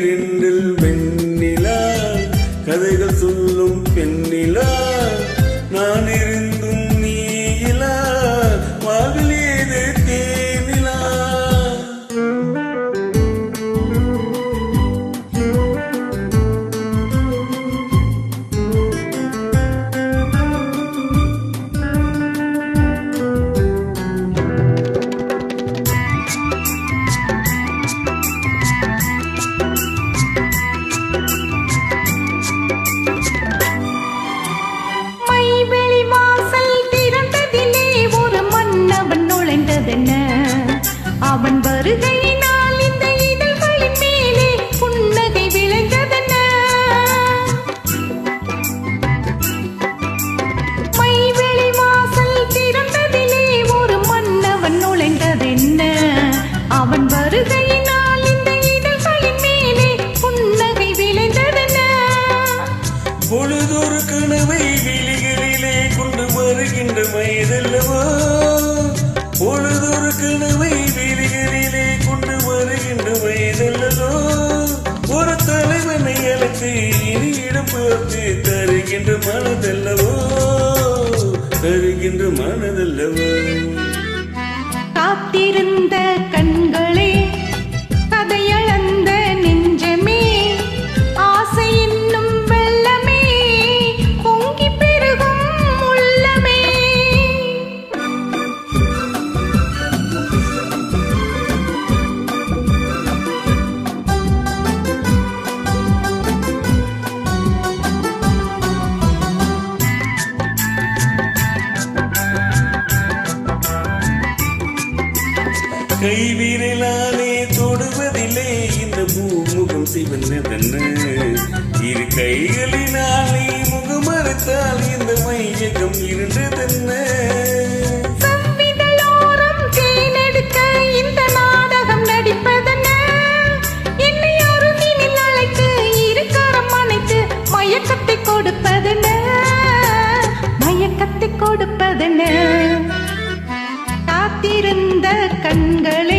பன்னிரண்டில் வெண்ணிலா கதைகள் சொல்லும் பெண்ணிலா நான் இருந்தும் நீலா வாழ்விலேது தேனிலா அவன் வருகையினால் இந்த இதழ்களின் மேலே புன்னகை விளைந்ததென்ன மைவெளி வாசல் திறந்ததிலே ஒரு மன்னவன் நுழைந்ததென்ன அவன் வருகையினால் இந்த இதழ்களின் மேலே புன்னகை விளைந்ததென்ன பொழுதொரு கனவை விழிகளிலே கொண்டு வருகின்ற வயதல்லவோ பொழுதொரு கனவை விழிகளிலே கொண்டு வருகின்ற வயதல்லவோ ஒரு தலைவனை அழைத்து இனியிடம் பார்த்து தருகின்ற மனதல்லவோ தருகின்ற மனதல்லவோ காத்திருந்த கண்களே கதையளந்த நெஞ்சமே ஆசை என்னும் வெள்ளமே பொங்கி பெருகும் உள்ளமே கைவிரலாலே தொடுவதிலே இந்த பூமுகம் சிவந்ததென்ன இரு கைகளினாலே முகமறுத்தால் இந்த மையகம் இருந்ததென்ன செவ்விதழோரம் தேனெடுக்க இந்த நாடகம் நடிப்பதென்ன என்னை அருகினில் அழைத்து இருக்கரம் அணைத்து மயக்கத்தை கொடுப்பதென்ன மயக்கத்தை கொடுப்பதென்ன காத்திருந்த கண்களே